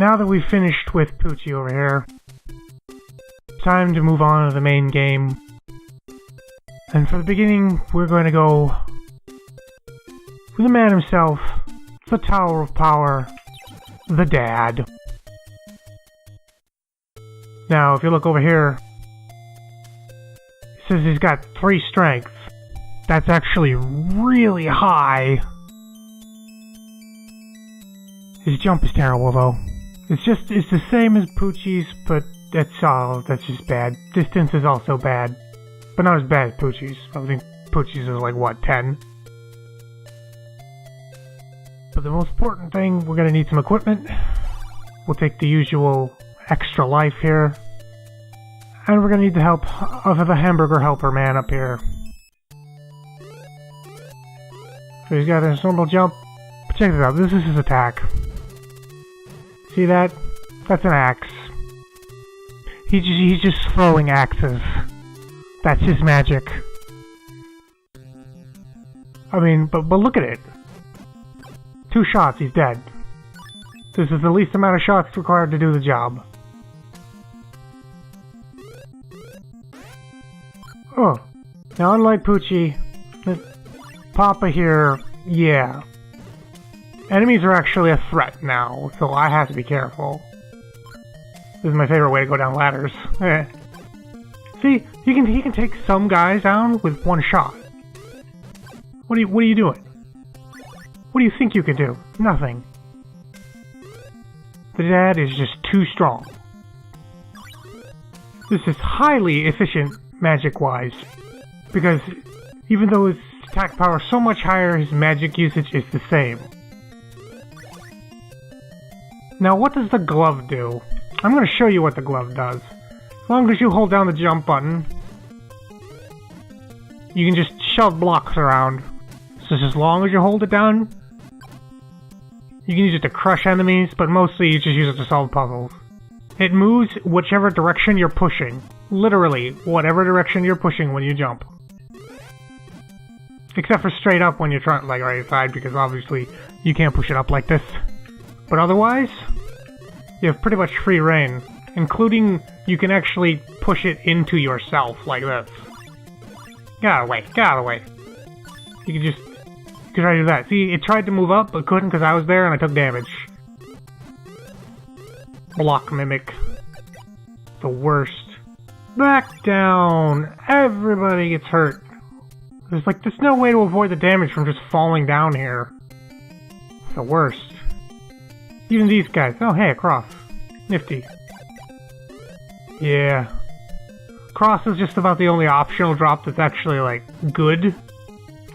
now that we've finished with Poochie over here, time to move on to the main game. And for the beginning, we're going to go with the man himself, the Tower of Power, the Dad. Now, if you look over here, it says he's got 3 strength. That's actually really high. His jump is terrible, though. It's the same as Poochie's, but that's just bad. Distance is also bad, but not as bad as Poochie's. I think Poochie's is like, what, 10? But the most important thing, we're gonna need some equipment. We'll take the usual extra life here. And we're gonna need the help of the hamburger helper man up here. So he's got his normal jump. But check this out, this is his attack. See that? That's an axe. He's just throwing axes. That's his magic. I mean, but look at it. 2 shots, he's dead. This is the least amount of shots required to do the job. Oh, now unlike Poochie, Papa here, yeah. Enemies are actually a threat now, so I have to be careful. This is my favorite way to go down ladders. See, he can take some guys down with 1 shot. What are you doing? What do you think you can do? Nothing. The Dad is just too strong. This is highly efficient magic-wise, because even though his attack power is so much higher, his magic usage is the same. Now, what does the glove do? I'm going to show you what the glove does. As long as you hold down the jump button, you can just shove blocks around. So as long as you hold it down, you can use it to crush enemies, but mostly you just use it to solve puzzles. It moves whichever direction you're pushing. Literally, whatever direction you're pushing when you jump. Except for straight up when you're trying, like right side, because obviously you can't push it up like this. But otherwise, you have pretty much free reign. Including, you can actually push it into yourself, like this. Get out of the way, get out of the way. You can try to do that. See, it tried to move up, but couldn't because I was there and I took damage. Block Mimic. The worst. Back down! Everybody gets hurt. There's no way to avoid the damage from just falling down here. It's the worst. Even these guys. Oh, hey, a cross. Nifty. Yeah. Cross is just about the only optional drop that's actually, like, good.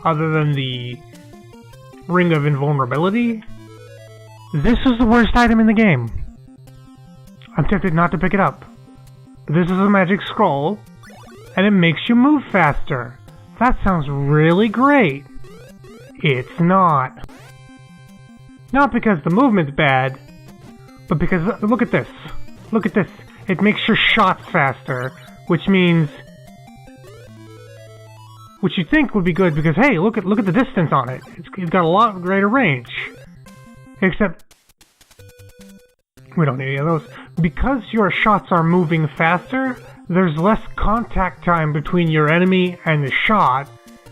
Other than the Ring of Invulnerability. This is the worst item in the game. I'm tempted not to pick it up. This is a magic scroll, and it makes you move faster. That sounds really great. It's not. Not because the movement's bad, but because, look at this. Look at this. It makes your shots faster, which means... Which you'd think would be good because, hey, look at the distance on it. It's got a lot greater range. Except... we don't need any of those. Because your shots are moving faster, there's less contact time between your enemy and the shot,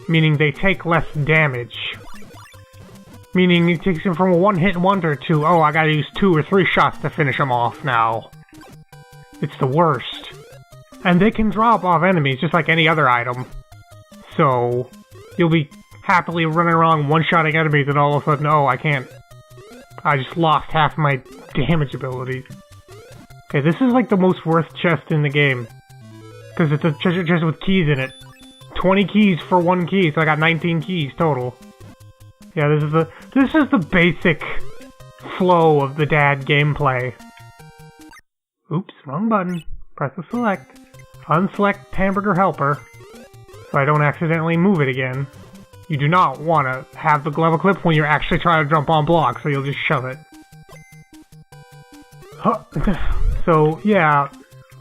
meaning they take less damage. Meaning it takes them from a one-hit wonder to, oh, I gotta use 2 or 3 shots to finish them off now. It's the worst. And they can drop off enemies just like any other item. So, you'll be happily running around one-shotting enemies and all of a sudden, oh, I can't. I just lost half my damage abilities. Okay, this is like the most worth chest in the game. Because it's a treasure chest with keys in it. 20 keys for 1 key, so I got 19 keys total. Yeah, this is the basic flow of the Dad gameplay. Oops, wrong button. Press the select. Unselect hamburger helper. So I don't accidentally move it again. You do not want to have the glove equipped when you're actually trying to jump on blocks, so you'll just shove it. So, yeah,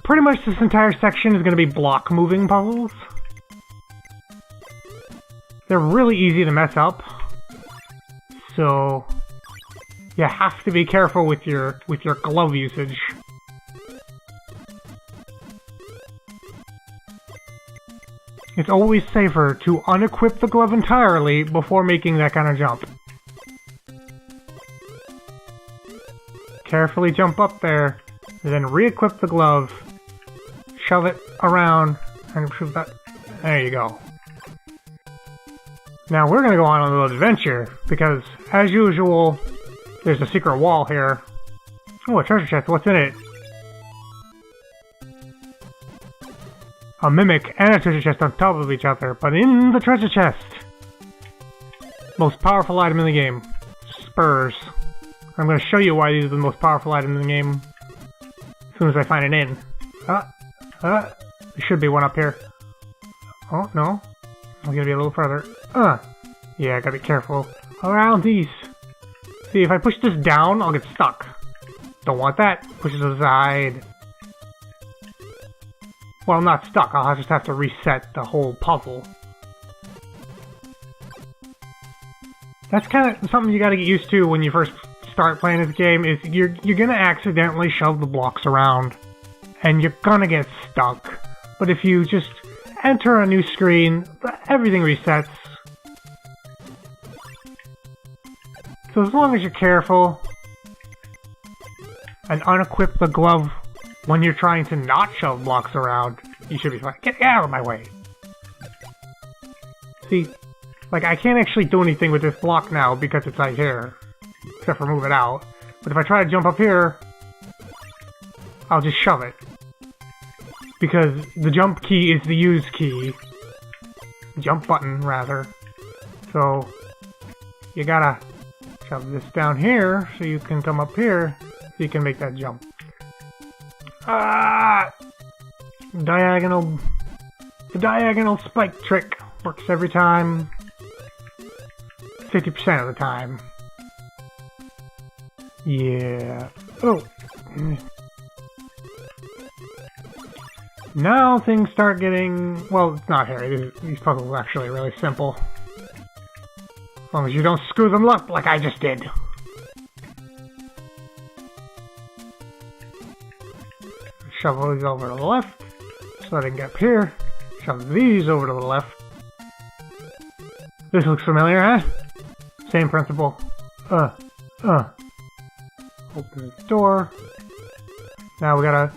pretty much this entire section is going to be block moving puzzles. They're really easy to mess up. So, You have to be careful with your glove usage. It's always safer to unequip the glove entirely before making that kind of jump. Carefully jump up there, then re-equip the glove, shove it around, and shoot that. There you go. Now we're gonna go on a little adventure, because, as usual, there's a secret wall here. Oh, a treasure chest, what's in it? A mimic and a treasure chest on top of each other, but in the treasure chest! Most powerful item in the game. Spurs. I'm going to show you why these are the most powerful item in the game as soon as I find an inn. There should be one up here. Oh, no. I'm gonna be a little further. Yeah, I gotta be careful. Around these. See, if I push this down, I'll get stuck. Don't want that. Push it to the side. Well, I'm not stuck. I'll just have to reset the whole puzzle. That's kind of something you gotta get used to when you first start playing this game, is you're gonna accidentally shove the blocks around. And you're gonna get stuck. But if you just enter a new screen, everything resets. So as long as you're careful and unequip the glove when you're trying to not shove blocks around, you should be fine. Get out of my way! See, like, I can't actually do anything with this block now because it's right here. Except for move it out. But if I try to jump up here, I'll just shove it. Because the jump key is the use key. Jump button, rather. So, you gotta shove this down here so you can come up here so you can make that jump. Diagonal. The diagonal spike trick works every time. 50% of the time. Yeah. Oh. Now things start getting... Well, it's not hairy. These puzzles are actually really simple. As long as you don't screw them up like I just did. Shove these over to the left, so I can get up here. Shove these over to the left. This looks familiar, huh? Same principle. Open the door. Now we gotta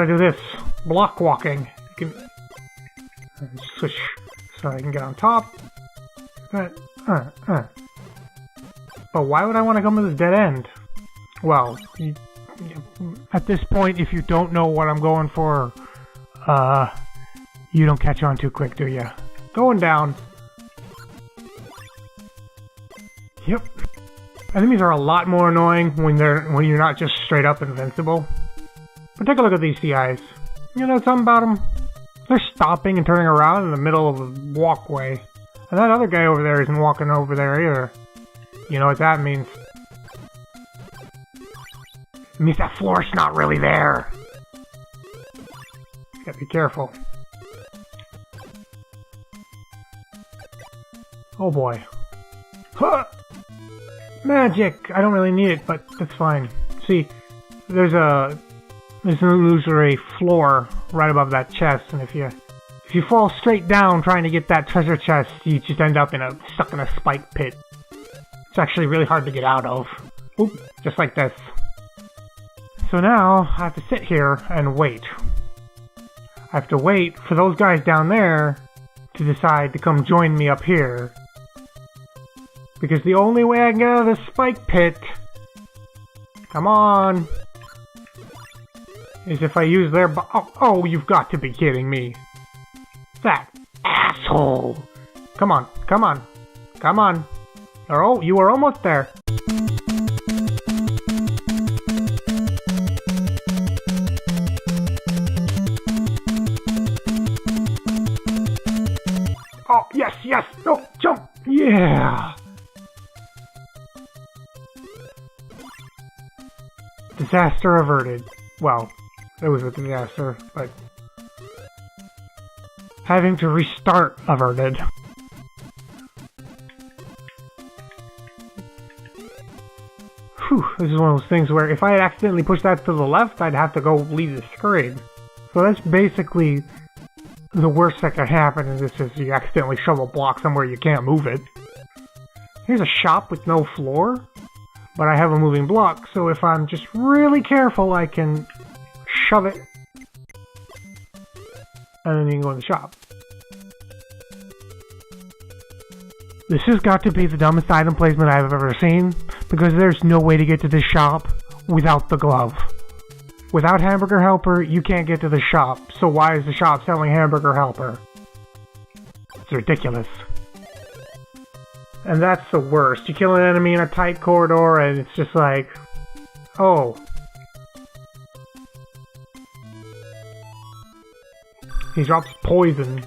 do this. Block walking. You can switch so I can get on top. But why would I want to come to this dead end? Well, at this point, if you don't know what I'm going for, you don't catch on too quick, do ya? Going down. Yep. Enemies are a lot more annoying when you're not just straight up invincible. But take a look at these guys. You know something about them? They're stopping and turning around in the middle of a walkway. And that other guy over there isn't walking over there either. You know what that means? It means that floor's not really there. Gotta be careful. Oh boy. Huh! Magic! I don't really need it, but that's fine. See, there's an illusory floor right above that chest, and if you fall straight down trying to get that treasure chest, you just end up stuck in a spike pit. It's actually really hard to get out of. Oop, just like this. So now, I have to sit here and wait. I have to wait for those guys down there to decide to come join me up here. Because the only way I can get out of this spike pit, come on, is if I use their oh, you've got to be kidding me. That asshole. Come on, come on, come on. Oh, you were almost there. Oh, yes, yes. Oh, jump. Yeah. Disaster averted. Well, it was a disaster, but having to restart averted. Whew, this is one of those things where if I had accidentally pushed that to the left, I'd have to go leave the screen. So that's basically the worst that could happen, and this is you accidentally shove a block somewhere you can't move it. Here's a shop with no floor, but I have a moving block, so if I'm just really careful, I can shove it, and then you can go in the shop. This has got to be the dumbest item placement I've ever seen, because there's no way to get to this shop without the glove. Without Hamburger Helper, you can't get to the shop, so why is the shop selling Hamburger Helper? It's ridiculous. And that's the worst. You kill an enemy in a tight corridor and it's just like, oh. He drops poison.